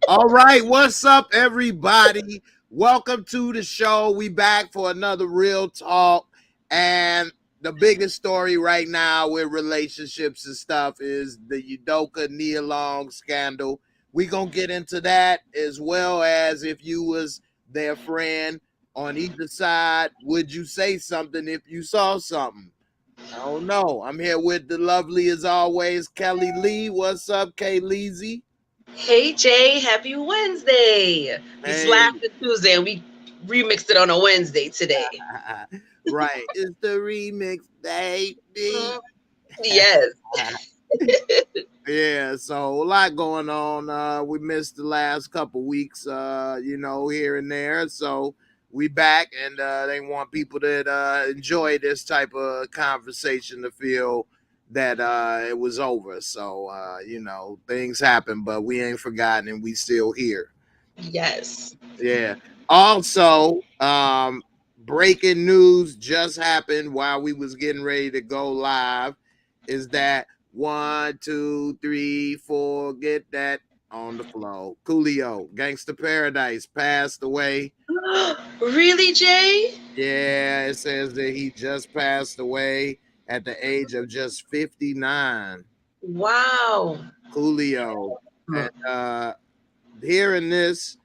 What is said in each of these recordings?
All right, what's up, everybody? Welcome to the show. We back for another real talk, and the biggest story right now with relationships and stuff is the Udoka Nia Long scandal. We gonna get into that as well as if you was their friend on either side. Would you say something if you saw something? I don't know. I'm here with the lovely as always, Kelly Lee. What's up, Kay Leezy? Hey Jay, happy Wednesday. We Hey, slapped it Tuesday and we remixed it on a Wednesday today. right. It's the remix, baby. Mm, yes. Yeah, so a lot going on. We missed the last couple weeks, here and there. So we back, and they want people that enjoy this type of conversation to feel that it was over. So things happen, but we ain't forgotten, and we still here. Yes. Yeah. Also, breaking news just happened while we was getting ready to go live. Is that 1, 2, 3, 4? Get that on the flow. Coolio, Gangsta Paradise, passed away. Really, Jay? Yeah, it says that he just passed away at the age of just 59. Wow. Coolio. Mm. And hearing this,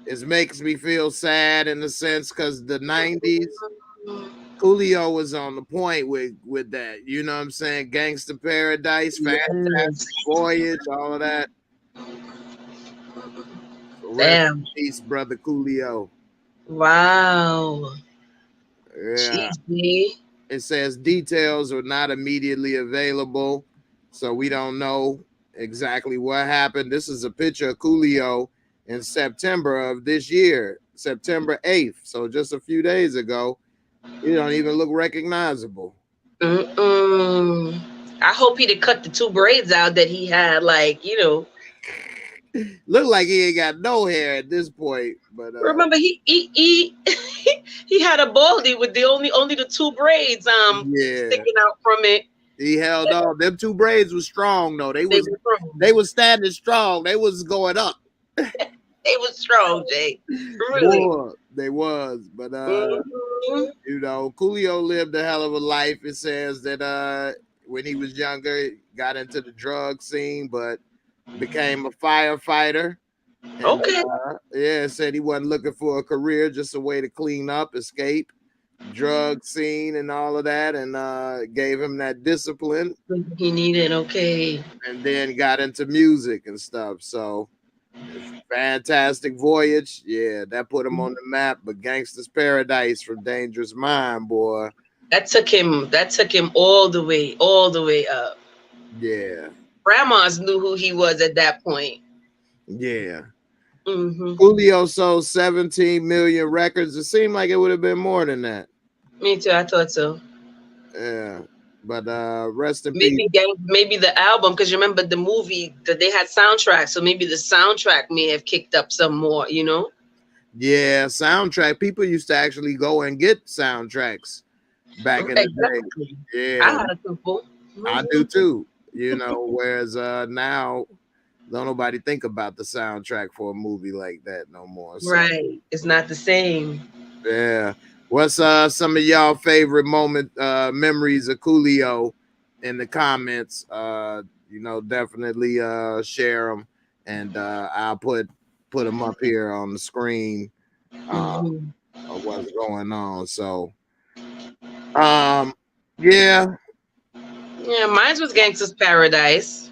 it makes me feel sad in a sense because the 90s, Coolio was on the point with that. You know what I'm saying? Gangsta Paradise, Yes. Fantastic Voyage, all of that. So rest in Damn. peace, brother Coolio. Wow. Yeah. Jeez, Jay. It says details are not immediately available, so we don't know exactly what happened. This is a picture of Coolio in September of this year, September 8th. So just a few days ago. You don't even look recognizable. Mm-mm. I hope he'd have cut the two braids out that he had, Look like he ain't got no hair at this point, but remember he he had a baldy with the only the two braids yeah, sticking out from it. he held on. Them two braids was strong though. They They was were strong. they was standing strong. They was going up. They were strong, Jay. Really. Boy, they was. But Mhm. Coolio lived a hell of a life. It says that when he was younger, he got into the drug scene, but became a firefighter. And Okay. said he wasn't looking for a career, just a way to clean up, escape drug scene and all of that, and gave him that discipline, He needed. Okay. and then got into music and stuff. So Fantastic Voyage, yeah, that put him on the map. But Gangsta's Paradise from Dangerous Mind, boy, That took him. That took him all the way up. yeah, Grandmas knew who he was at that point. yeah. Hmm. Coolio sold 17 million records. It seemed like it would have been more than that. Me too. I thought so. Yeah. But rest in peace. Maybe the album, because you remember the movie that they had soundtrack, so maybe the soundtrack may have kicked up some more. Yeah, soundtrack. People used to actually go and get soundtracks back in the Exactly. day. I Yeah, had a couple. I do too. Whereas now don't nobody think about the soundtrack for a movie like that no more. So Right. It's not the same. yeah. What's some of y'all favorite memories of Coolio in the comments? Definitely share them, and I'll put them up here on the screen Mhm. of what's going on. So um yeah, Yeah, mine was Gangsta's Paradise.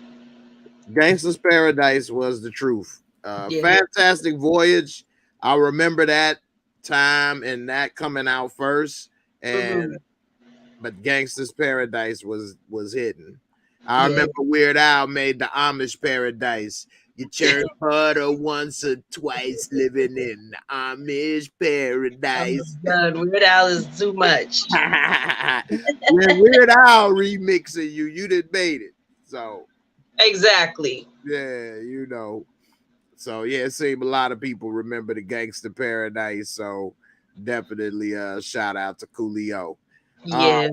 Gangsta's Paradise was the truth. Yeah. Fantastic Voyage. I remember that time and that coming out first, and Mhm. but Gangsta's Paradise was hidden. I Yeah. remember Weird Al made the Amish Paradise. You churn butter once or twice, living in the Amish I'm Paradise. done. Weird Al is too much. When Weird Al remixing you didn't made it. So Exactly. yeah, So yeah, it seemed a lot of people remember the Gangster Paradise. So definitely shout out to Coolio. Uh Yeah.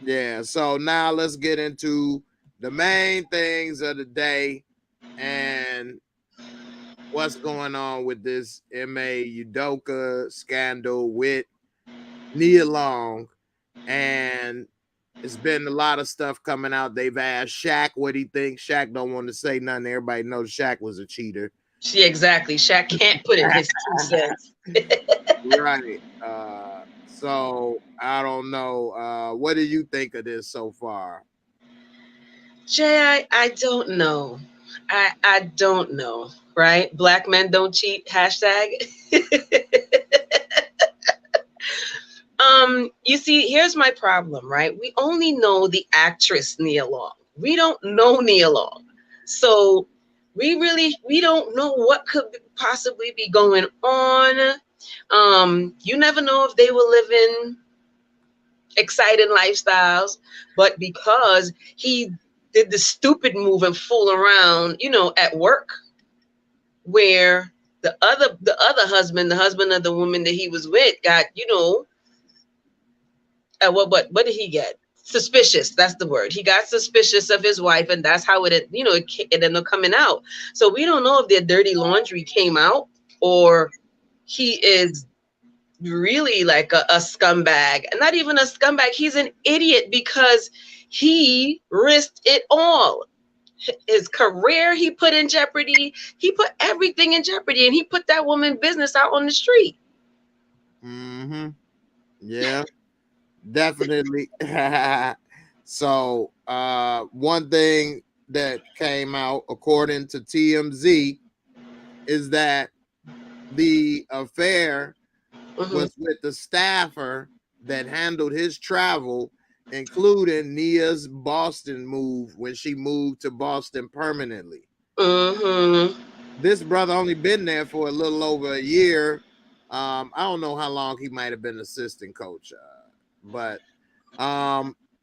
yeah, so now let's get into the main things of the day and what's going on with this Udoka scandal with Nia Long. And it's been a lot of stuff coming out. They've asked Shaq what he thinks. Shaq don't want to say nothing. Everybody knows Shaq was a cheater. Yeah, exactly. Shaq can't put in his 2 cents. Right. So I don't know. What do you think of this so far? Jay, I don't know. I don't know. Right? Black men don't cheat. Hashtag. You see, here's my problem, right? We only know the actress Nia Long. We don't know Nia Long. So we don't know what could possibly be going on. You never know if they were living exciting lifestyles, but because he did the stupid move and fool around, at work, where the other husband, the husband of the woman that he was with, got, what did he get? Suspicious. That's the word. He got suspicious of his wife, and that's how it ended up coming out. So we don't know if their dirty laundry came out, or he is really like a scumbag. Not even a scumbag. He's an idiot because he risked it all. His career he put in jeopardy. He put everything in jeopardy, and he put that woman's business out on the street. Mm-hmm. Yeah. Definitely. So one thing that came out according to TMZ is that the affair was with the staffer that handled his travel, including Nia's Boston move when she moved to Boston permanently. This brother only been there for a little over a year. I don't know how long he might have been assistant coach. But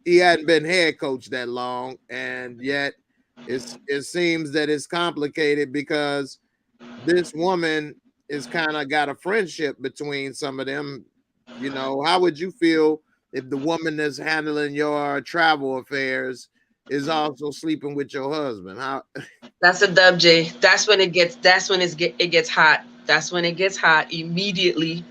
he hadn't been head coach that long, and yet it seems that it's complicated because this woman is kind of got a friendship between some of them. How would you feel if the woman that's handling your travel affairs is also sleeping with your husband? How? That's a dub, Jay. That's when it gets hot. That's when it gets hot immediately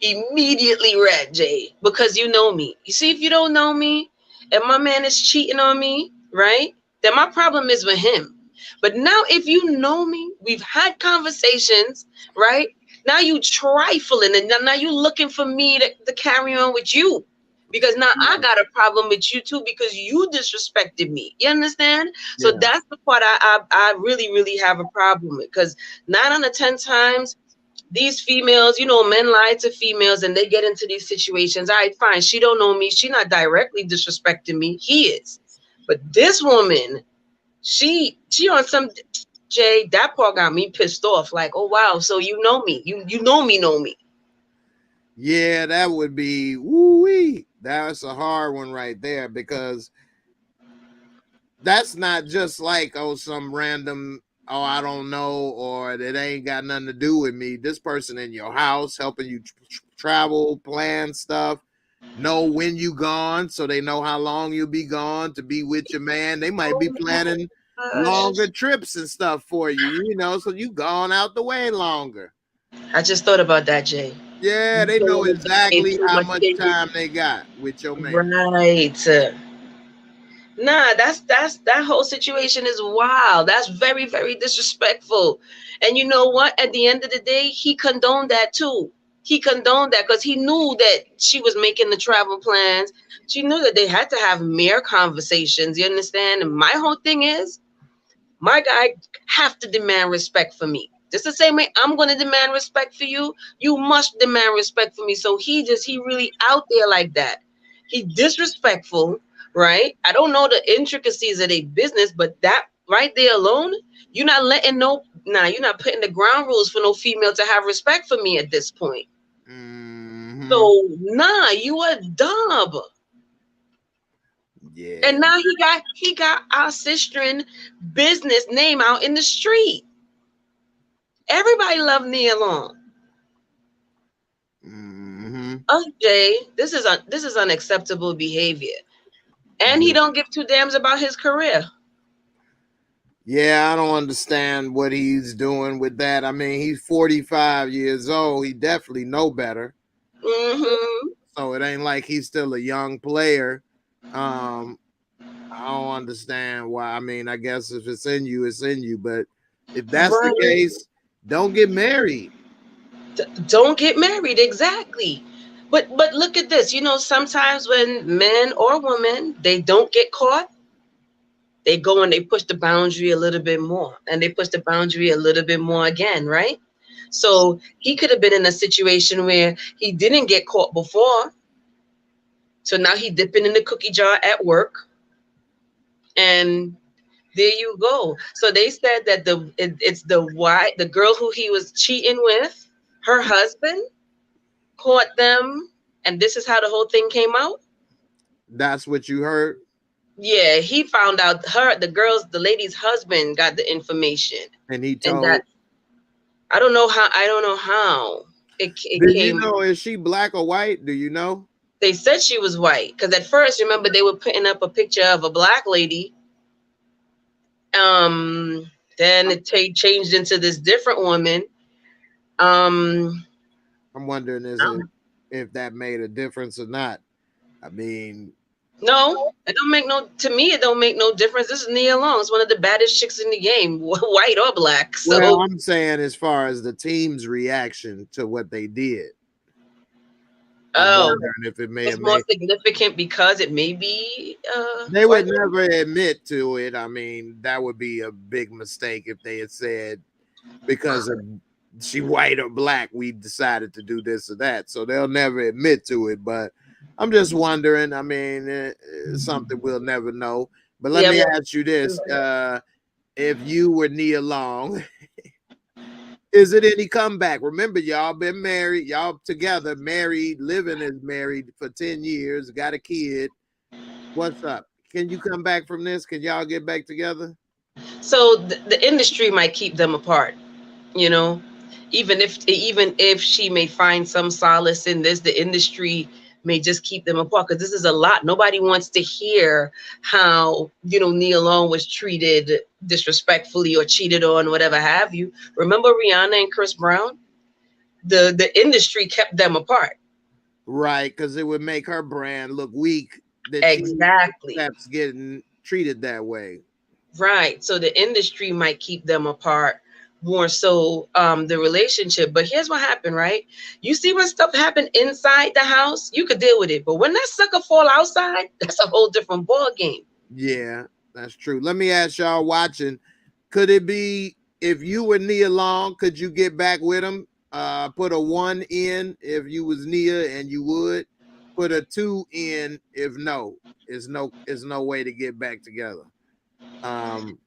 red, Jay, because you know me. You see, if you don't know me and my man is cheating on me, right, then my problem is with him. But now if you know me, we've had conversations, right? Now you trifling, and now you looking for me to carry on with you, because now I got a problem with you too, because you disrespected me. You understand? Yeah. So that's the part I really, really have a problem with, because 9 out of 10 times these females, men lie to females and they get into these situations. All right, fine. She don't know me. She not directly disrespecting me. He is. But this woman, she on some, Jay, that part got me pissed off. Like, oh, wow. So you know me. You know me. Yeah, that would be, woo-wee. That's a hard one right there, because that's not just like, some random, I don't know, or it ain't got nothing to do with me. This person in your house helping you travel, plan stuff, know when you gone, so they know how long you'll be gone to be with your man. They might be planning longer trips and stuff for you, so you gone out the way longer. I just thought about that, Jay. Yeah, they know exactly how much time they got with your man. Right. Nah, that whole situation is wild. That's very, very disrespectful. And you know what? At the end of the day, he condoned that too. He condoned that because he knew that she was making the travel plans. She knew that they had to have mere conversations. You understand? And my whole thing is, my guy have to demand respect for me. Just the same way I'm going to demand respect for you, you must demand respect for me. So he really out there like that. He disrespectful, right? I don't know the intricacies of their business, but that right there alone, you're not you're not putting the ground rules for no female to have respect for me at this point. Mm-hmm. So you a dub. Yeah. And now he got our sister business name out in the street. Everybody love Nia Long. Mm-hmm. Oh, Jay, this is unacceptable behavior, and he don't give two damns about his career. Yeah, I don't understand what he's doing with that. I mean, he's 45 years old. He definitely know better. Mm-hmm. So it ain't like he's still a young player. Um, I don't understand why. I mean, I guess if it's in you, it's in you. But if that's the Right. case, don't get married. Don't get married, exactly. But look at this. You know, sometimes when men or women they don't get caught, they go and they push the boundary a little bit more, and they push the boundary a little bit more again, right? So he could have been in a situation where he didn't get caught before, so now he dipping in the cookie jar at work, and there you go. So they said that it's the girl who he was cheating with, her husband caught them, and this is how the whole thing came out. That's what you heard. Yeah, he found out the lady's husband got the information, And he and told, that I don't know how it do you came. know, is she black or white? Do you know? They said she was white because at first, remember, they were putting up a picture of a black lady. Then it changed into this different woman. Um, I'm wondering is it if that made a difference or not. I mean, no, it don't make no. To me, it don't make no difference. This is Nia Long. It's one of the baddest chicks in the game, white or black. well, So, I'm saying as far as the team's reaction to what they did, I'm oh, wondering if it may it's have more made. significant because it may be They white. would never admit to it. I mean, that would be a big mistake if they had said because of she white or black, we decided to do this or that. So they'll never admit to it. But I'm just wondering. I mean, something we'll never know. But let Yeah, me well, ask you this: if you were Nia Long, is it any comeback? Remember, y'all been married, y'all together, married, living as married for 10 years, got a kid. What's up? Can you come back from this? Can y'all get back together? so the industry might keep them apart. You know, even if she may find some solace in this, the industry may just keep them apart because this is a lot. Nobody wants to hear how Nia Long was treated disrespectfully or cheated on, whatever have you. Remember Rihanna and Chris Brown? The industry kept them apart. Right, because it would make her brand look weak that she Exactly. accepts getting treated that way. Right. So the industry might keep them apart more so the relationship. But here's what happened, right? You see when stuff happened inside the house, you could deal with it. But when that sucker fall outside, that's a whole different ball game. Yeah, that's true. Let me ask y'all watching, could it be if you were Nia Long, could you get back with him? Put a 1 in if you was Nia and you would put a 2 in if no. Is no way to get back together. Um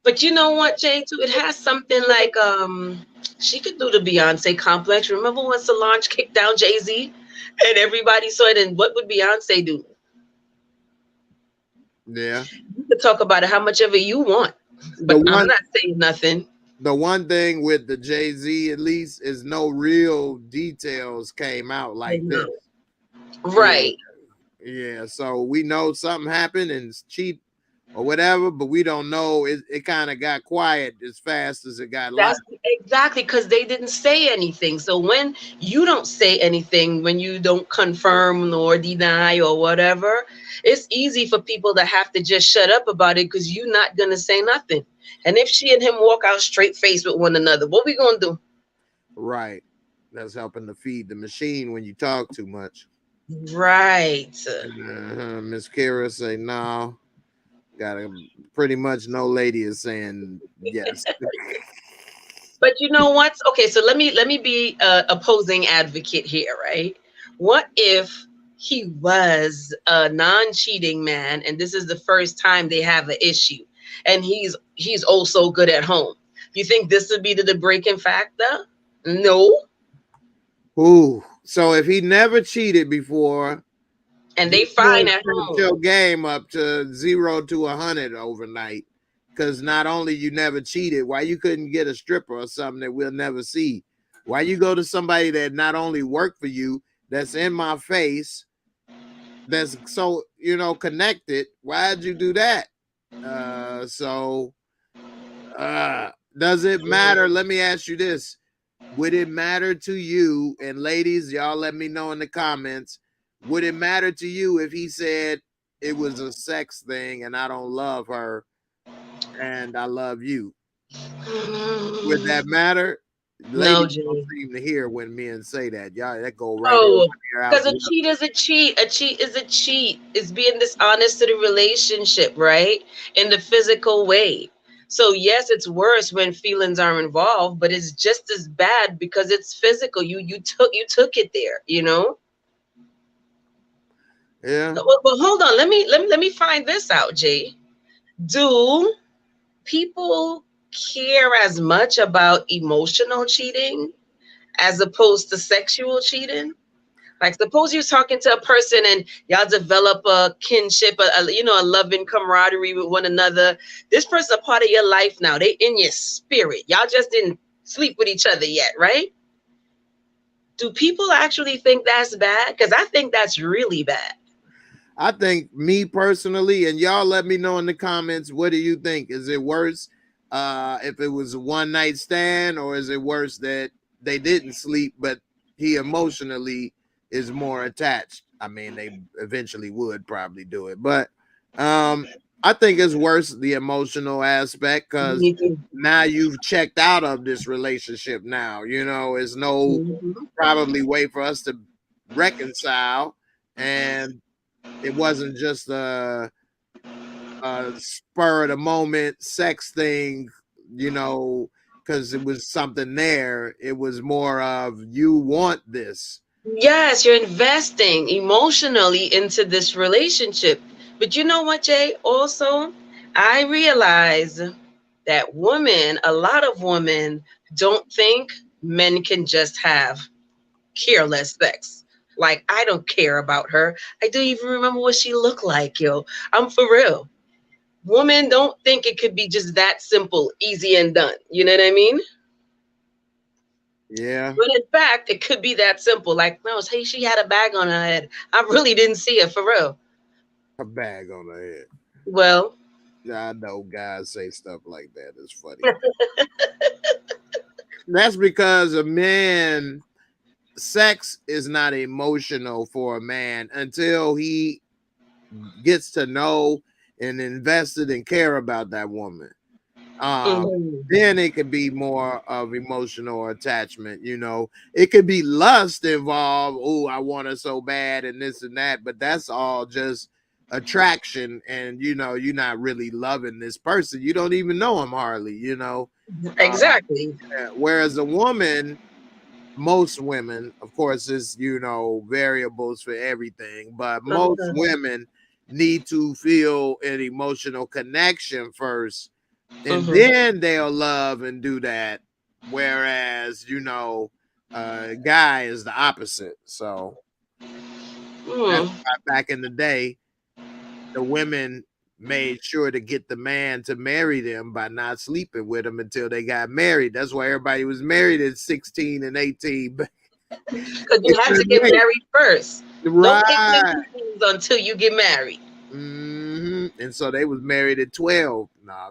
But you know what, Jay, too? It has something like she could do the Beyonce complex. Remember when Solange kicked down Jay-Z and everybody saw it, and what would Beyonce do? yeah. You could talk about it how much of it you want, The but I'm one not saying nothing. the one thing with the Jay-Z at least is no real details came out I like this. know. Yeah. Right. Yeah. So we know something happened and it's cheap or whatever, but we don't know. It kind of got quiet as fast as it got loud. That's exactly because they didn't say anything. So when you don't say anything, when you don't confirm or deny or whatever, it's easy for people to have to just shut up about it because you're not gonna say nothing. And if she and him walk out straight face with one another, what we gonna do? Right. That's helping to feed the machine when you talk too much. Right. Miss Kira say no. Got a pretty much no lady is saying yes. But you know what? Okay, so let me be a opposing advocate here, right? What if he was a non-cheating man, and this is the first time they have an issue, and he's also good at home? You think this would be the breaking factor? No, Ooh. So if he never cheated before, and you they must fine at set home. your game up to 0 to 100 overnight. Because not only you never cheated, why you couldn't get a stripper or something that we'll never see? Why you go to somebody that not only worked for you, that's in my face, that's so connected? Why'd you do that? So Does it matter? Let me ask you this. Would it matter to you, and ladies, y'all let me know in the comments, would it matter to you if he said it was a sex thing and I don't love her and I love you? Would that matter? No, Ladies don't Jay. seem to hear when men say that. Y'all, that go right over Oh, here out because the a window. cheat is a cheat. A cheat is a cheat. It's being dishonest to the relationship, right? In the physical way. So yes, it's worse when feelings are involved, but it's just as bad because it's physical. You took it there, you know? Yeah. But hold on, let me find this out, Jay. Do people care as much about emotional cheating as opposed to sexual cheating? Like, suppose you're talking to a person and y'all develop a kinship, a loving camaraderie with one another. This person's a part of your life now. They in your spirit. Y'all just didn't sleep with each other yet, right? Do people actually think that's bad? Because I think that's really bad. I think, me personally, and y'all let me know in the comments, what do you think? Is it worse if it was a one night stand, or is it worse that they didn't sleep but he emotionally is more attached? I mean, they eventually would probably do it, but I think it's worse the emotional aspect, because Me too. now you've checked out of this relationship. Now it's no Mhm. probably way for us to reconcile, and it wasn't just a spur of the moment sex thing, because it was something there. It was more of, you want this. Yes, you're investing emotionally into this relationship. But you know what, Jay? Also, I realize that a lot of women don't think men can just have careless sex. Like, I don't care about her. I don't even remember what she looked like, yo. I'm for real. Women don't think it could be just that simple, easy and done. You know what I mean? Yeah, But in fact, it could be that simple. Like, no, hey, she had a bag on her head. I really didn't see it for real. a bag on the head. Well, I know guys say stuff like that. It's funny. That's because a man, sex is not emotional for a man until he gets to know and invested and care about that woman. um mhm. then it could be more of emotional attachment. It could be lust involved. Oh, I want her so bad and this and that, but that's all just attraction, and you're not really loving this person. You don't even know him hardly. uh, Exactly. Whereas a woman, most women, of course, is variables for everything, but most Mhm, women need to feel an emotional connection first, and mhm. then they'll love and do that. Whereas guy is the opposite. So that's Mm. why back in the day, the women made sure to get the man to marry them by not sleeping with them until they got married. That's why everybody was married at 16 and 18. Because you have to get married first. No picking and Right. choosing until you get married. And so they was married at 12. No,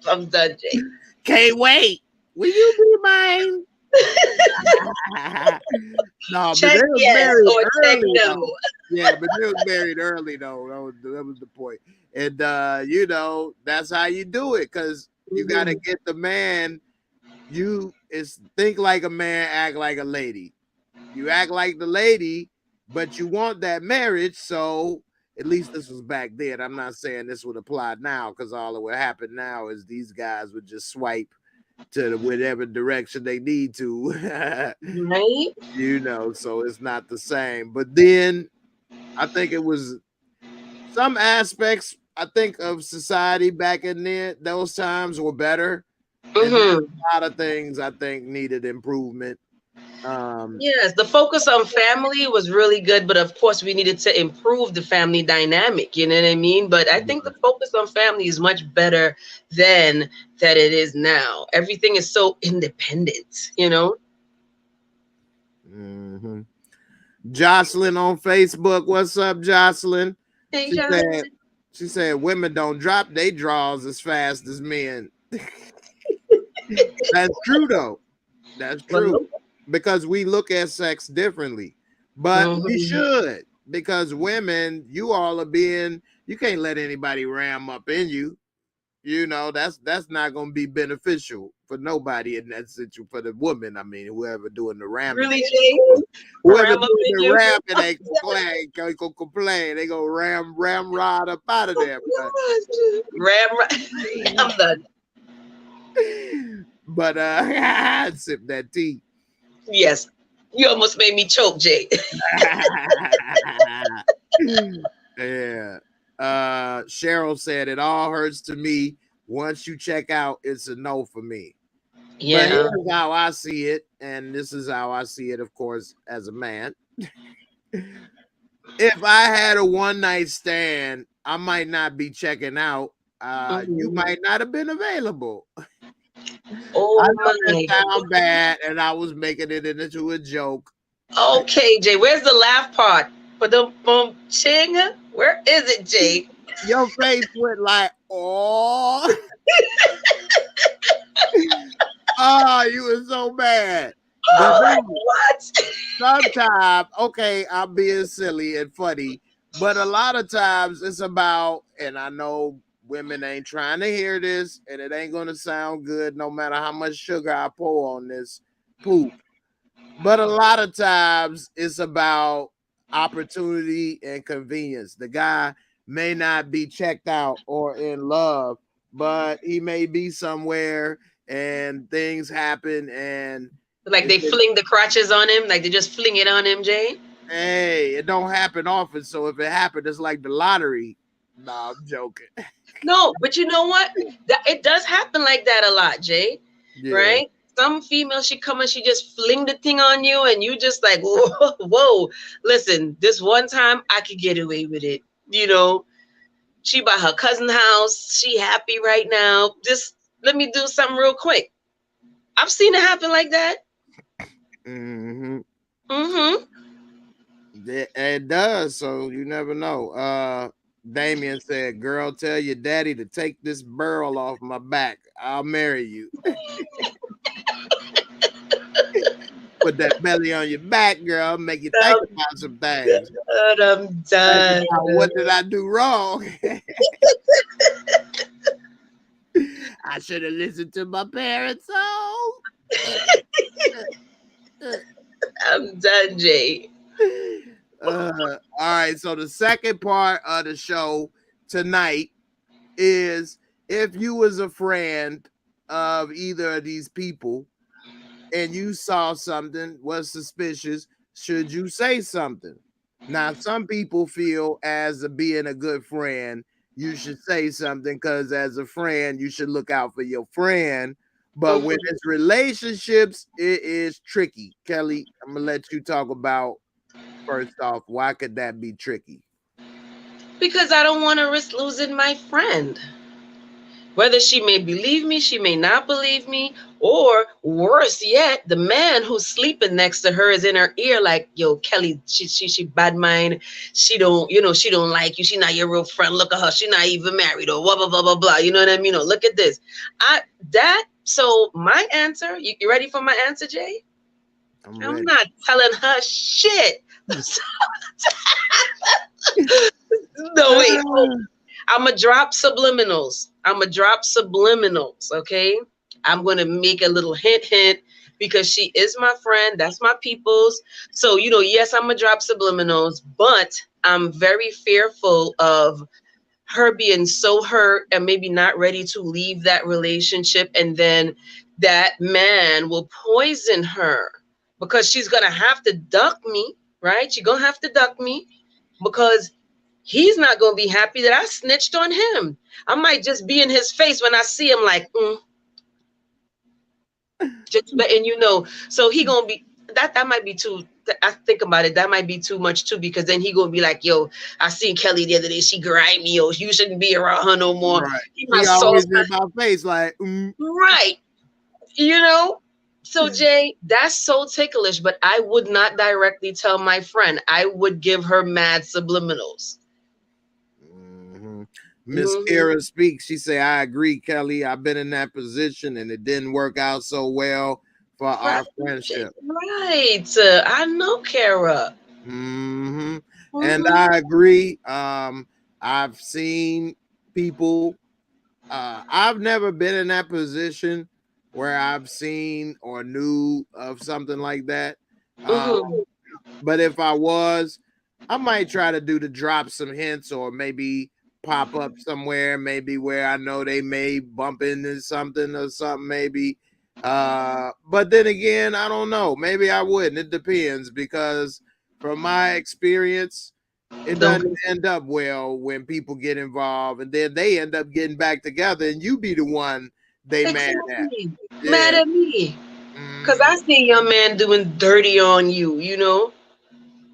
I'm done, Jay. can't wait. Will you be mine? No, but they Check was yes married or check early no. though. Yeah, but they was married early though. That was the point. And that's how you do it, because you gotta Mhm. get the man. You is think like a man, act like a lady. You act like the lady, but you want that marriage. So at least this was back then. I'm not saying this would apply now, because all that would happen now is these guys would just swipe to whatever direction they need to. Right? So it's not the same. But then I think it was some aspects, I think, of society back in there, those times were better. And then Mm-hmm. a lot of things I think needed improvement. Um, Yes, the focus on family was really good, but of course we needed to improve the family dynamic, you know what I mean? But I think the focus on family is much better than that it is now. Everything is so independent, you know? mhm. Jocelyn on Facebook. What's up, Jocelyn? Hey, She said Jonathan. She said women don't drop their draws as fast as men. That's true though. That's true. Because we look at sex differently. But we should, because women, you all are being, you can't let anybody ram up in you. You know, that's not gonna be beneficial for nobody in that situation. For the woman, I mean, whoever doing the ramming. Really, Jay? Whoever doing the ramming ain't gonna complain. They gonna ram rod up out of there. But, I'm done. But I'd sip that tea. Yes. You almost made me choke, Jay. Yeah. Cheryl said it all hurts to me. Once you check out, it's a no for me. Yeah. But here's how I see it, and this is how I see it, of course, as a man. If I had a one-night stand, I might not be checking out. You might not have been available. Oh, I know that sound bad, and I was making it into a joke. Okay, Jay, where's the laugh part? Ching? Where is it, Jay? Your face went like, oh. Oh, you were so bad. Oh, what? Sometimes, okay, I'm being silly and funny, but a lot of times it's about, and I know women ain't trying to hear this, and it ain't gonna sound good no matter how much sugar I pour on this poop. But a lot of times it's about opportunity and convenience. The guy may not be checked out or in love, but he may be somewhere and things happen, and like they fling the crotches on him, like they just fling it on him, Jay. Hey, it don't happen often, so if it happened, it's like the lottery. Nah, I'm joking. No, but you know what? It does happen like that a lot, Jay. Yeah. Right? Some female, she come and she just fling the thing on you, and you just like, whoa, whoa. Listen, this one time I could get away with it. You know, she by her cousin's house. She happy right now. Just let me do something real quick. I've seen it happen like that. Mm-hmm. Mm-hmm. It does, so you never know. Damien said, girl, tell your daddy to take this burl off my back. I'll marry you. Put that belly on your back, girl. Make you think about some things. I'm done. What did I do wrong? I should have listened to my parents. I'm done, Jay. All right, so the second part of the show tonight is if you was a friend of either of these people and you saw something was suspicious, should you say something? Now, some people feel as being a good friend, you should say something because as a friend, you should look out for your friend. But when it's relationships, it is tricky. Kelly, I'm going to let you talk about first off, why could that be tricky? Because I don't want to risk losing my friend. Whether she may believe me, she may not believe me, or worse yet, the man who's sleeping next to her is in her ear like, yo, Kelly, she bad mind. She don't, she don't like you. She not your real friend. Look at her. She not even married or blah, blah, blah, blah, blah. You know what I mean? Look at this. So my answer, you ready for my answer, Jay? I'm not telling her shit. No, wait. I'm going to drop subliminals. Okay? I'm going to make a little hint because she is my friend. That's my people's. So, yes, I'm going to drop subliminals, but I'm very fearful of her being so hurt and maybe not ready to leave that relationship. And then that man will poison her because she's going to have to duck me, right? She's going to have to duck me because he's not going to be happy that I snitched on him. I might just be in his face when I see him like, just letting you know. So he going to be, that might be too, I think about it, that might be too much too, because then he going to be like, yo, I seen Kelly the other day, she grimy, yo, you shouldn't be around her no more. Right. He always in my face like, Right. So Jay, that's so ticklish, but I would not directly tell my friend. I would give her mad subliminals. Mm-hmm. Miss Kira speaks. She say, I agree, Kelly. I've been in that position and it didn't work out so well for our friendship. Right. I know, Kara. And I agree. I've seen people. I've never been in that position where I've seen or knew of something like that. But if I was, I might try to drop some hints or maybe pop up somewhere, maybe where I know they may bump into something or something, maybe. But then again, I don't know. Maybe I wouldn't. It depends, because from my experience, it doesn't end up well when people get involved and then they end up getting back together and you be the one they mad at. Yeah. Mad at me. Because I see your man doing dirty on you, you know?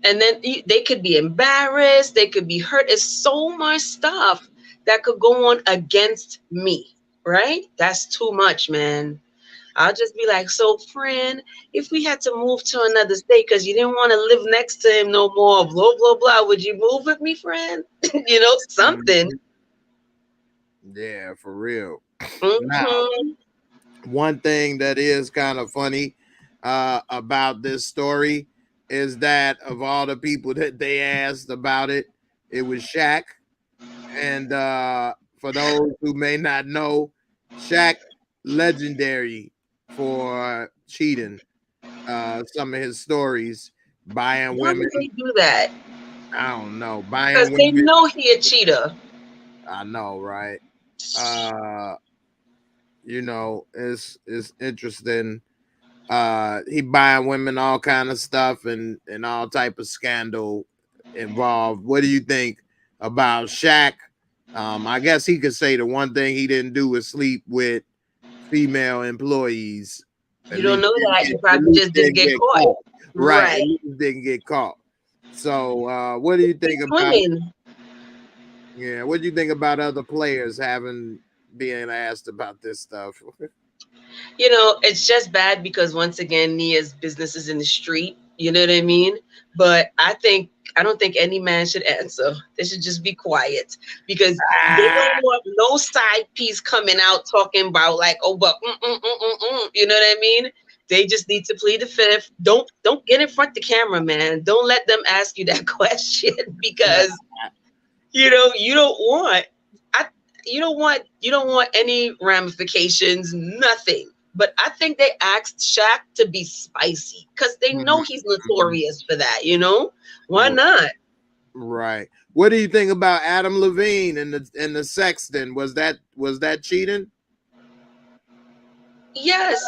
And then they could be embarrassed. They could be hurt. It's so much stuff that could go on against me, right? That's too much, man. I'll just be like, so friend, if we had to move to another state because you didn't want to live next to him no more, blah, blah, blah, would you move with me, friend? You know, something. Yeah, for real. Now, one thing that is kind of funny about this story is that of all the people that they asked about it, it was Shaq. And for those who may not know, Shaq, legendary for cheating. Some of his stories, buying women. Why did they do that? I don't know. Buying because women. they know he a cheater. I know, right? You know, it's interesting. He buying women all kind of stuff and all type of scandal involved. What do you think about Shaq? I guess he could say the one thing he didn't do was sleep with female employees. You don't know that. He probably just didn't get caught. Right. He didn't get caught. So what do you think about? Yeah, what do you think about other players being asked about this stuff? You know, it's just bad because once again, Nia's business is in the street. You know what I mean? But I don't think any man should answer. They should just be quiet because they don't want no side piece coming out talking about like, oh, but you know what I mean? They just need to plead the fifth. Don't get in front of the camera, man. Don't let them ask you that question because you know you don't want any ramifications, nothing. But I think they asked Shaq to be spicy because they know he's notorious for that, you know? Why not? Right. What do you think about Adam Levine and the sexting? Was that cheating? Yes.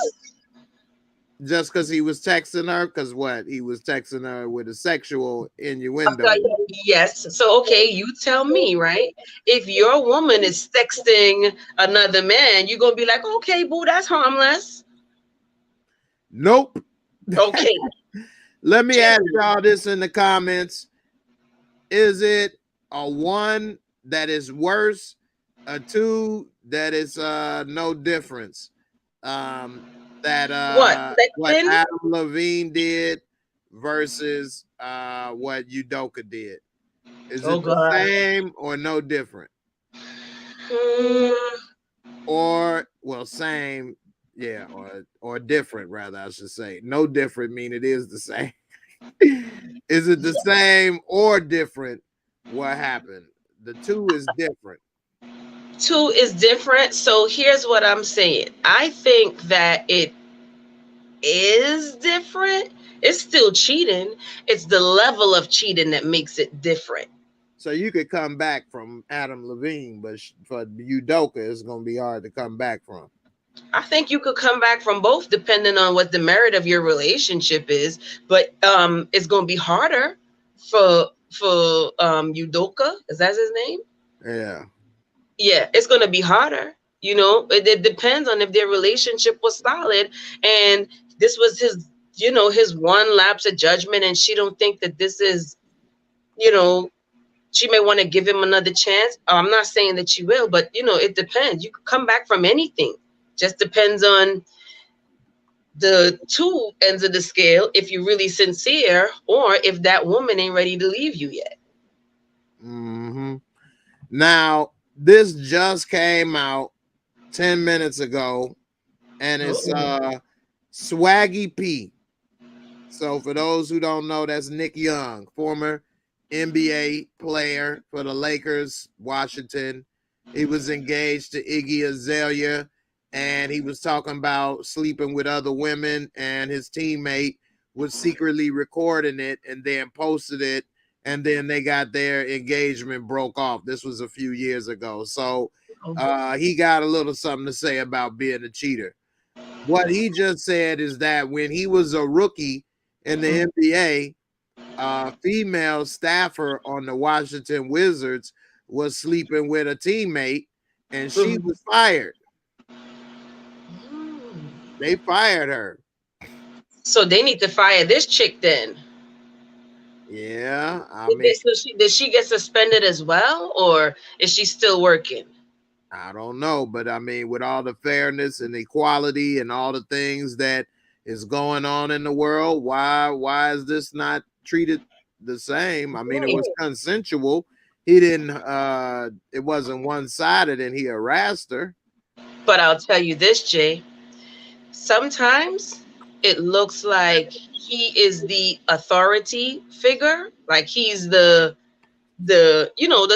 Just because he was texting her? Because what? He was texting her with a sexual innuendo. Yes. So, okay, you tell me, right? If your woman is sexting another man, you're going to be like, okay, boo, that's harmless. Nope. Okay. Let me ask y'all this in the comments. Is it a 1 that is worse, a 2 that is no difference? That what Adam Levine did versus what Udoka did. Is it the same or no different? Or same, yeah, or different rather, I should say. No different mean it is the same. Is it the same or different? What happened? The 2 is different. 2 is different. So here's what I'm saying. I think that it is different. It's still cheating. It's the level of cheating that makes it different. So you could come back from Adam Levine, but for Udoka, it's going to be hard to come back from. I think you could come back from both depending on what the merit of your relationship is. But it's going to be harder for Udoka. Is that his name? Yeah. Yeah, it's going to be harder. You know, it depends on if their relationship was solid and this was his, you know, his one lapse of judgment and she don't think that this is, you know, she may want to give him another chance. I'm not saying that she will, but, you know, it depends. You could come back from anything. Just depends on the 2 ends of the scale, if you're really sincere or if that woman ain't ready to leave you yet. Now, This just came out 10 minutes ago, and it's Swaggy P. So for those who don't know, that's Nick Young, former NBA player for the Lakers, Washington. He was engaged to Iggy Azalea, and he was talking about sleeping with other women, and his teammate was secretly recording it and then posted it, and then they got their engagement broke off. This was a few years ago. So he got a little something to say about being a cheater. What he just said is that when he was a rookie in the NBA, female staffer on the Washington Wizards was sleeping with a teammate, and she was fired. They fired her. So they need to fire this chick then. Yeah, did she get suspended as well, or is she still working? I don't know, but I mean, with all the fairness and equality and all the things that is going on in the world, why is this not treated the same? I mean, it was consensual. He didn't it wasn't one-sided and he harassed her. But I'll tell you this, Jay. Sometimes it looks like he is the authority figure, like he's the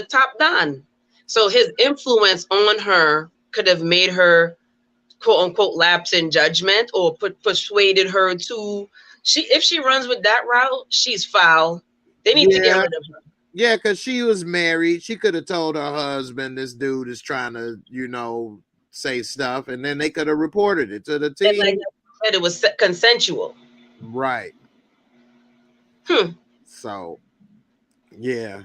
top don. So his influence on her could have made her quote unquote lapse in judgment, or persuaded her to if she runs with that route, she's foul. They need to get rid of her. Yeah, because she was married. She could have told her husband, this dude is trying to, say stuff, and then they could have reported it to the team. And like I said, it was consensual. Right. So, yeah.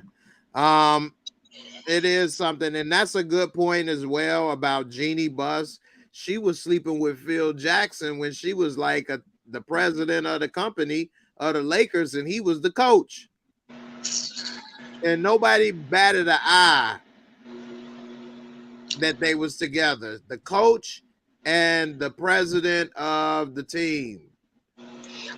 It is something, and that's a good point as well about Jeannie Buss. She was sleeping with Phil Jackson when she was like the president of the company of the Lakers, and he was the coach. And nobody batted an eye that they was together, the coach and the president of the team.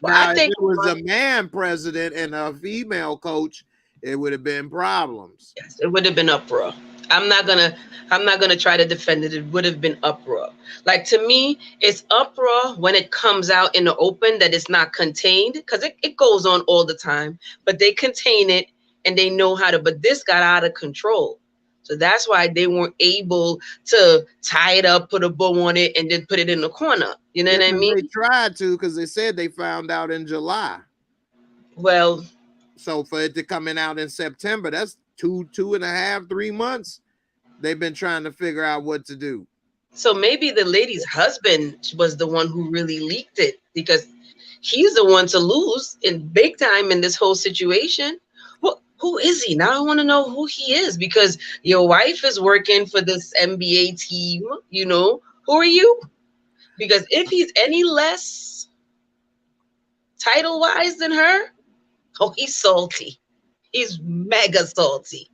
Well, now, if it was a man president and a female coach, it would have been problems. Yes, it would have been uproar. I'm not gonna try to defend it. It would have been uproar. Like, to me, it's uproar when it comes out in the open, that it's not contained, because it goes on all the time, but they contain it and they know how to. But this got out of control. So that's why they weren't able to tie it up, put a bow on it, and then put it in the corner. You know what I mean? They tried to, because they said they found out in July. Well, so for it to coming out in September, that's 2.5, 3 months. They've been trying to figure out what to do. So maybe the lady's husband was the one who really leaked it, because he's the one to lose in big time in this whole situation. Well, who is he? Now I want to know who he is, because your wife is working for this NBA team. Who are you? Because if he's any less title-wise than her, oh, he's salty. He's mega salty.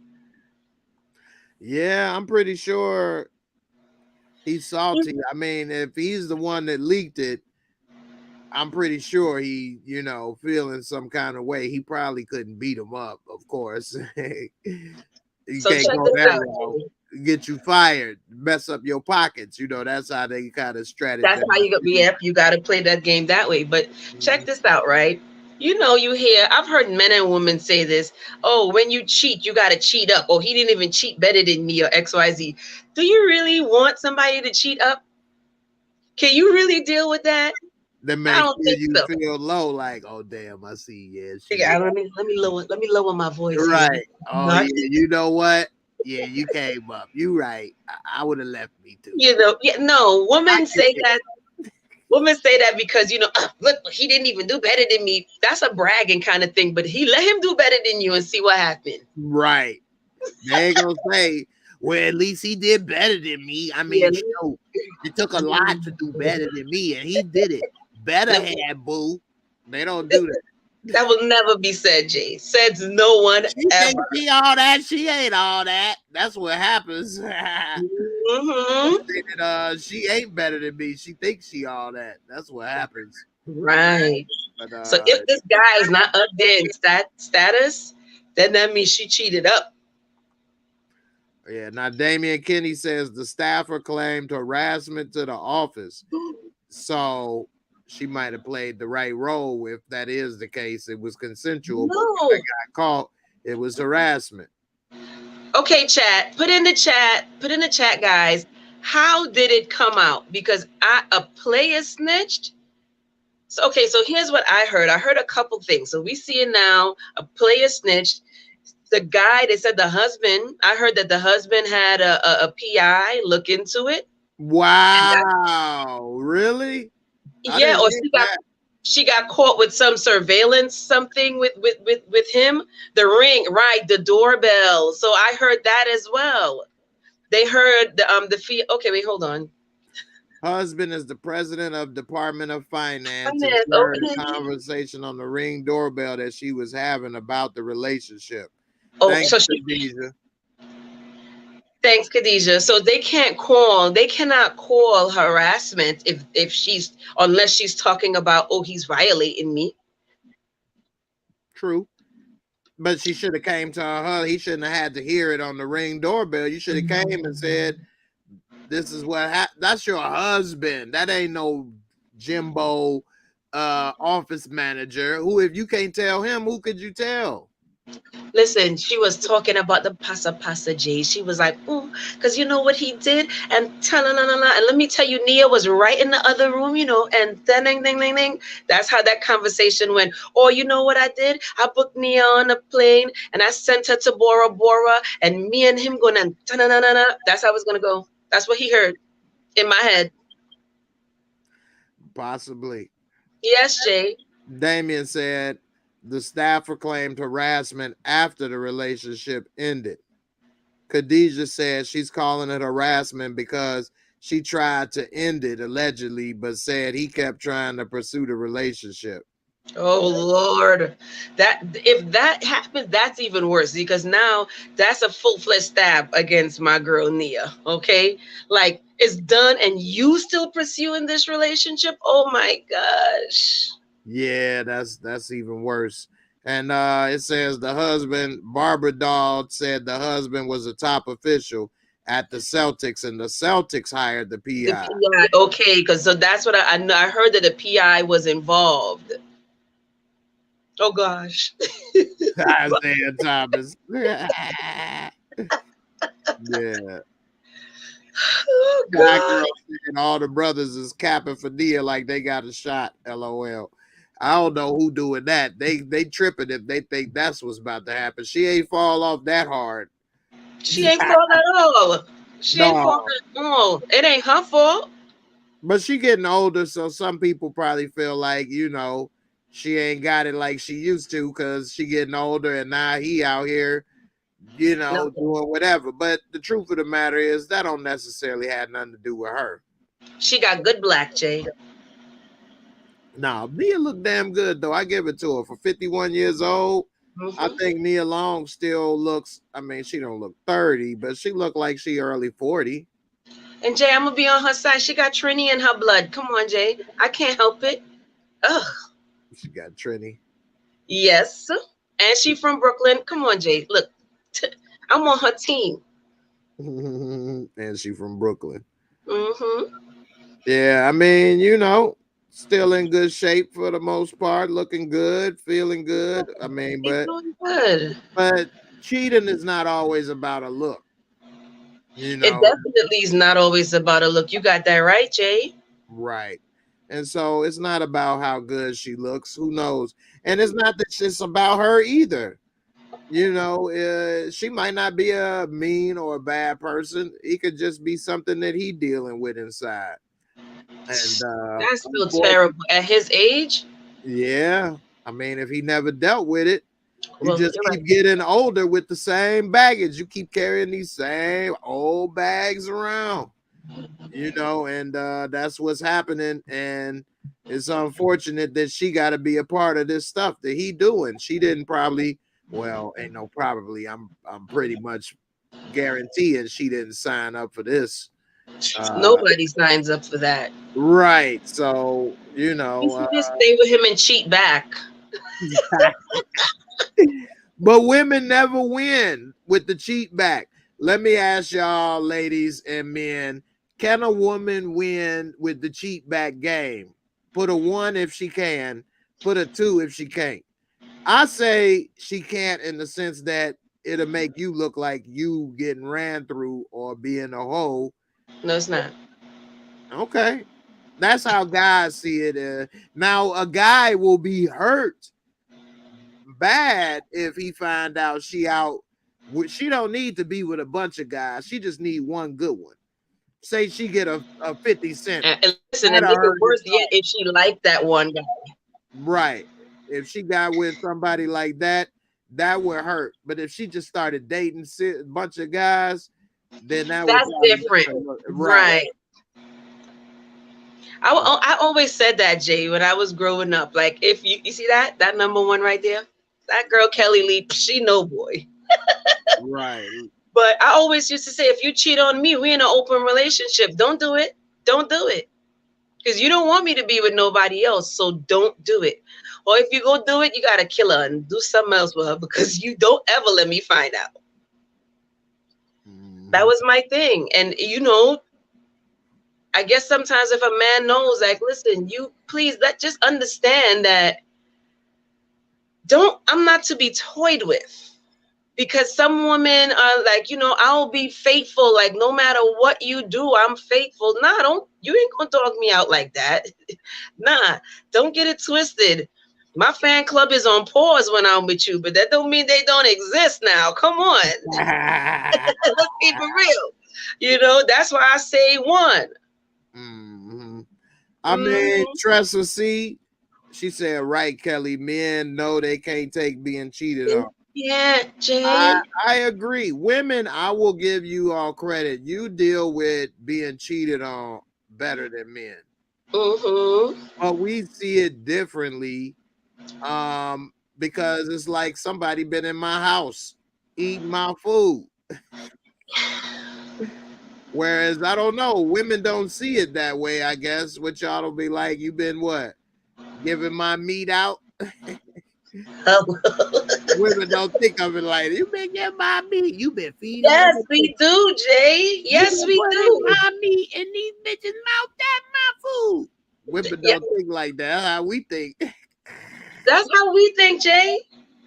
Yeah, I'm pretty sure he's salty. I mean, if he's the one that leaked it, I'm pretty sure he, feeling some kind of way. He probably couldn't beat him up, of course. You so can't go that route. Get you fired, mess up your pockets. That's how they kind of strategize. That's how you got to play that game that way. But check this out, right? You hear, I've heard men and women say this. Oh, when you cheat, you got to cheat up. Oh, he didn't even cheat better than me, or XYZ. Do you really want somebody to cheat up? Can you really deal with that? That makes you feel low, like, oh damn, I see. Yeah, let me lower my voice. Right. Here. Oh yeah, you know what? Yeah, you came up. You right. I would have left me too. No, women say that. Women say that because, look, he didn't even do better than me. That's a bragging kind of thing, but he let him do better than you and see what happened. Right. They ain't gonna say, well, at least he did better than me. I mean, it took a lot to do better than me, and he did it. Better had, boo. They don't do that. That will never be said, Jay. Says no one ever. She all that. She ain't all that. That's what happens. She ain't better than me. She thinks she all that. That's what happens. Right. But, so if this guy is not up there in status, then that means she cheated up. Yeah. Now Damian Kinney says the staffer claimed harassment to the office. So she might have played the right role if that is the case. It was consensual, but when I No. got caught, it was harassment. Okay, chat. Put in the chat, guys. How did it come out? Because a player snitched. So okay, so here's what I heard. I heard a couple things. So we see it now. A player snitched. The guy, they said the husband. I heard that the husband had a PI look into it. Wow, really? Yeah, or she got caught with some surveillance, something with him. The ring, right? The doorbell. So I heard that as well. They heard the fee. Okay, wait, hold on. Husband is the president of Department of Finance, and she heard Okay. a conversation on the Ring doorbell that she was having about the relationship. Oh, Thanks, so Khadijah. Thanks, Khadijah. So they cannot call harassment if she's, unless she's talking about, oh, he's violating me. True. But she should have came to her. He shouldn't have had to hear it on the Ring doorbell. You should have came and said, this is what that's your husband. That ain't no Jimbo office manager. Who, if you can't tell him, who could you tell? Listen, she was talking about the pasa Jay. She was like, oh, because you know what he did? And and let me tell you, Nia was right in the other room, you know, and ding, ding, ding, ding. That's how that conversation went. Or you know what I did? I booked Nia on a plane and I sent her to Bora Bora, and me and him going to that's how it was going to go. That's what he heard in my head. Possibly. Yes, Jay. Damien said the staffer claimed harassment after the relationship ended. Khadijah said she's calling it harassment because she tried to end it allegedly, but said he kept trying to pursue the relationship. Oh Lord, that if that happens, that's even worse, because now that's a full-fledged stab against my girl Nia. Okay, like it's done, and you still pursuing this relationship. Oh my gosh. Yeah, that's even worse. And it says the husband, Barbara Dahl, said the husband was a top official at the Celtics, and the Celtics hired the PI. The PI, okay, because so that's what I know. I heard that the PI was involved. Oh gosh. Isaiah Thomas. Yeah. Oh God. And all the brothers is capping for Nia like they got a shot. LOL. I don't know who doing that. They tripping if they think that's what's about to happen. She ain't fall off that hard. She ain't fall at all. She ain't fall at all. It ain't her fault. But she getting older, so some people probably feel like, you know, she ain't got it like she used to because she getting older, and now he out here, you know, doing whatever. But the truth of the matter is that don't necessarily have nothing to do with her. She got good black, Jay. No, Nia look damn good though. I give it to her. For 51 years old, I think Nia Long still looks, I mean, she don't look 30, but she look like she early 40. And Jay, I'm gonna be on her side. She got Trini in her blood. Come on, Jay. I can't help it. Ugh. She got Trini. Yes. And she from Brooklyn. Come on, Jay. Look, I'm on her team. And she from Brooklyn. Mm-hmm. Yeah, I mean, you know, still in good shape for the most part, looking good, feeling good. I mean, but cheating is not always about a look. You know, it definitely is not always about a look. You got that right, Jay. Right. And so it's not about how good she looks. Who knows? And it's not that it's about her either. You know, she might not be a mean or a bad person. It could just be something that he dealing with inside. And that's still terrible at his age. Yeah. I mean, if he never dealt with it, you just keep getting older with the same baggage. You keep carrying these same old bags around. You know, and that's what's happening. And it's unfortunate that she got to be a part of this stuff that he doing. She didn't probably, well, ain't no probably. I'm pretty much guaranteeing she didn't sign up for this. Nobody signs up for that. Right. So, you know, just stay with him and cheat back. But women never win with the cheat back. Let me ask y'all, ladies and men, can a woman win with the cheat back game? Put a 1 if she can, put a 2 if she can't. I say she can't in the sense that it'll make you look like you getting ran through or being a hoe. No, it's not. Okay. That's how guys see it. Now, a guy will be hurt bad if he find out she out. She don't need to be with a bunch of guys. She just need one good one. Say she get a 50 cent. And listen, and That'll make it hurt his worse yet if she liked that one guy. Right. If she got with somebody like that, that would hurt. But if she just started dating a bunch of guys, then that That's would different. right. I always said that, Jay, when I was growing up. Like, if you see that number one right there, that girl Kelly Lee, she no boy. Right. But I always used to say, if you cheat on me, we in an open relationship. Don't do it. Don't do it. Because you don't want me to be with nobody else. So don't do it. Or if you go do it, you got to kill her and do something else with her, because you don't ever let me find out. That was my thing. And, you know, I guess sometimes if a man knows, like, listen, you please just understand that I'm not to be toyed with. Because some women are like, you know, I'll be faithful. Like, no matter what you do, I'm faithful. Nah, you ain't gonna dog me out like that. Nah, don't get it twisted. My fan club is on pause when I'm with you, but that don't mean they don't exist now. Come on. Let's keep it real. You know, that's why I say 1. I mean, Tressa C, she said, right, Kelly, men know they can't take being cheated on. Yeah, Jay. I agree. Women, I will give you all credit. You deal with being cheated on better than men. But we see it differently, because it's like somebody been in my house eating my food. Whereas I don't know, women don't see it that way, I guess. Which y'all will be like, you been what? Giving my meat out? Women don't think of it like, you been getting my meat. You been feeding. Yes, we do, Jay. Yes, we do. My meat in these bitches' mouth. That's my food. Women don't think like that. That's how we think. That's how we think, Jay.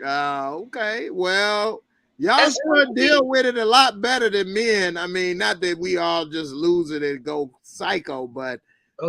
Okay. Well, y'all sure deal with it a lot better than men. I mean, not that we all just lose it and go psycho, but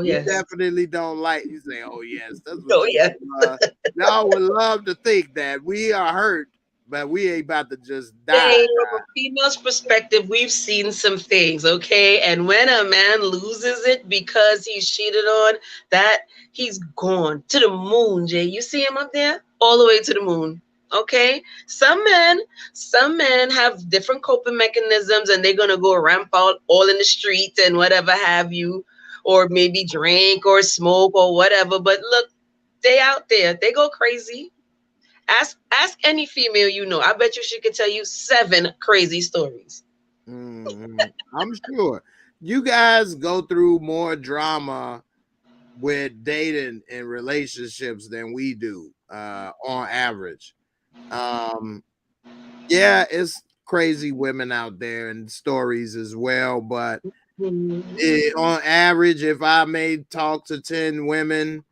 you definitely don't like. You say, "Oh yes, that's what." Y'all would love to think that we are hurt, but we ain't about to just die. From a female's perspective, we've seen some things, okay? And when a man loses it because he's cheated on, that he's gone to the moon, Jay. You see him up there? All the way to the moon. Okay, some men have different coping mechanisms, and they're gonna go ramp out all in the street and whatever have you, or maybe drink or smoke or whatever. But look, they out there, they go crazy. Ask any female you know. I bet you she could tell you 7 crazy stories. I'm sure you guys go through more drama with dating and relationships than we do, on average. Yeah, it's crazy women out there and stories as well, but on average, if I may talk to 10 women,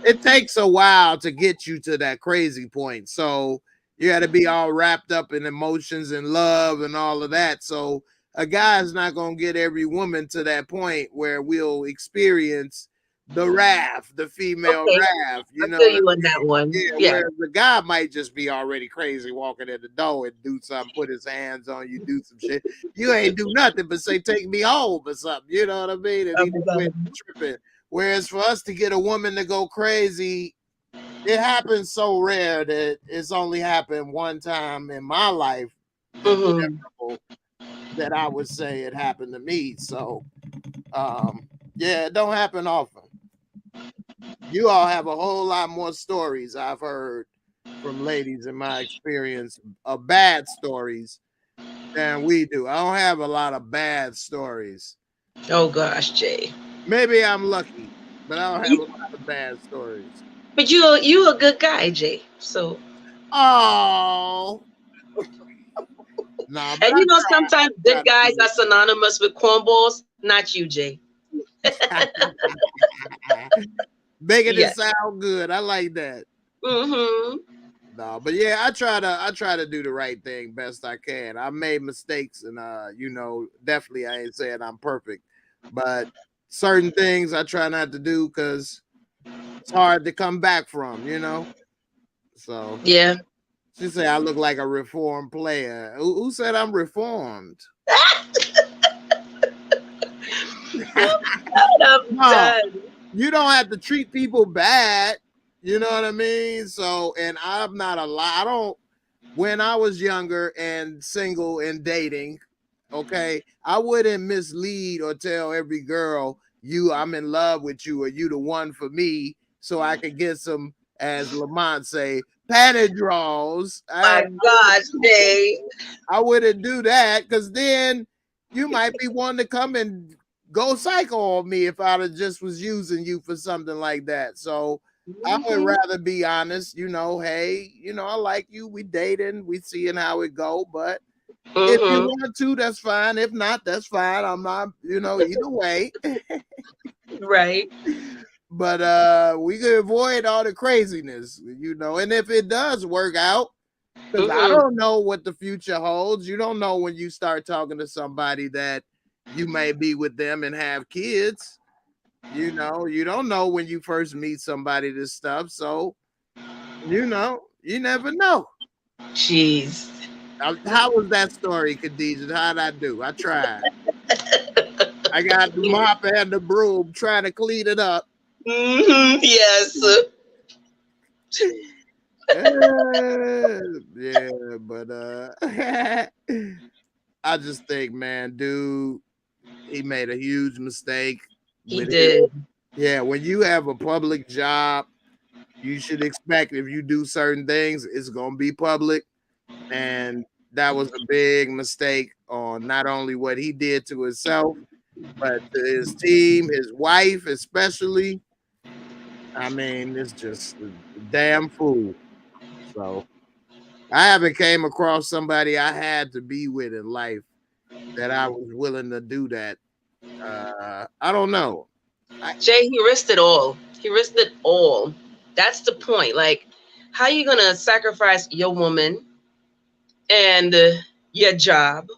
it takes a while to get you to that crazy point. So you got to be all wrapped up in emotions and love and all of that. So a guy's not going to get every woman to that point where we'll experience the wrath, the female wrath. You know, you on that one. Yeah. Whereas the guy might just be already crazy walking in the door and do something, put his hands on you, do some shit. You ain't do nothing but say, take me home or something. You know what I mean? And he quit tripping. Whereas for us to get a woman to go crazy, it happens so rare that it's only happened one time in my life that I would say it happened to me. So, yeah, it don't happen often. You all have a whole lot more stories I've heard from ladies in my experience of bad stories than we do. I don't have a lot of bad stories. Oh gosh, Jay. Maybe I'm lucky, but I don't have a lot of bad stories. But you a good guy, Jay. So. Oh. No, but And you know, sometimes good guys are synonymous with cornballs. Not you, Jay. making it sound good. I like that. Mm-hmm. No, but yeah, I try to do the right thing best I can. I made mistakes, and you know, definitely I ain't saying I'm perfect, but certain things I try not to do because it's hard to come back from, you know. So Yeah. she said I look like a reformed player. Who said I'm reformed? I'm done. You don't have to treat people bad. You know what I mean? So, and I'm not a lot. I don't. When I was younger and single and dating, okay, I wouldn't mislead or tell every girl I'm in love with you or you the one for me, so I could get some, as Lamont say, panty draws. My gosh, Jay. I wouldn't do that because then you might be wanting to come and go psycho on me if I just was using you for something like that. So I would rather be honest, you know, hey, you know, I like you, we dating, we seeing how it go, but if you want to, that's fine. If not, that's fine. I'm not, you know, either way. Right. But we could avoid all the craziness, you know, and if it does work out, because I don't know what the future holds. You don't know when you start talking to somebody that you may be with them and have kids. You know, you don't know when you first meet somebody this stuff. So, you know, you never know. Jeez. How was that story, Khadijah? How'd I do? I tried. I got the mop and the broom trying to clean it up. Yes. Yeah, but I just think, man, dude, he made a huge mistake. He did. Yeah, when you have a public job, you should expect if you do certain things, it's gonna be public. And that was a big mistake on not only what he did to himself, but to his team, his wife, especially. I mean, it's just a damn fool. So I haven't came across somebody I had to be with in life that I was willing to do that. I don't know. Jay, he risked it all. He risked it all. That's the point. Like, how you gonna sacrifice your woman and your job?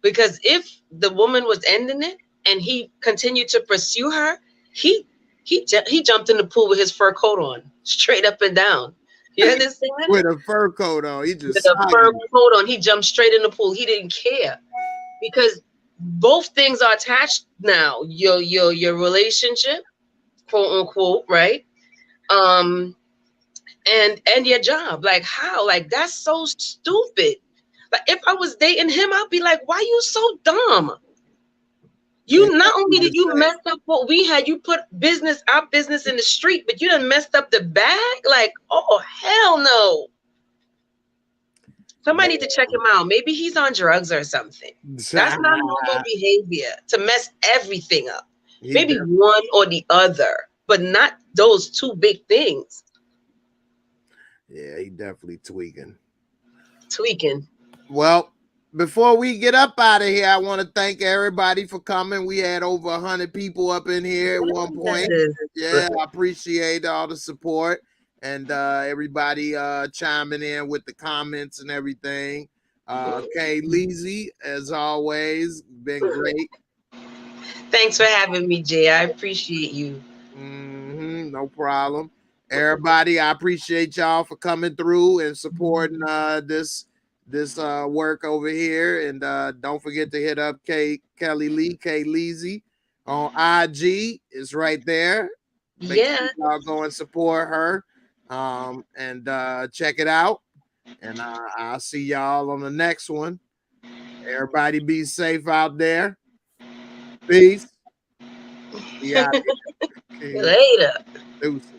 Because if the woman was ending it and he continued to pursue her, he jumped in the pool with his fur coat on, straight up and down. You understand? With a fur coat on, he just with a fur coat on, he jumped straight in the pool. He didn't care because both things are attached now. Your relationship, quote unquote, right? And your job. Like how? Like that's so stupid. Like if I was dating him, I'd be like, why you so dumb? You not only did you mess up what we had, you put our business in the street, but you done messed up the bag. Like, oh hell no. Somebody need to check him out. Maybe he's on drugs or something. That's not normal behavior to mess everything up. Maybe one or the other, but not those two big things. Yeah, he definitely tweaking. Well, before we get up out of here, I want to thank everybody for coming. We had over 100 people up in here at one point. Yeah, I appreciate all the support and everybody chiming in with the comments and everything. Kay Leezy, as always, been great. Thanks for having me, Jay. I appreciate you. No problem. Everybody, I appreciate y'all for coming through and supporting this work over here. And don't forget to hit up Kelly Lee, Kay Leezy on IG. It's right there. Make sure y'all go and support her and check it out. And I'll see y'all on the next one. Everybody be safe out there. Peace. Yeah. Later. Deuces.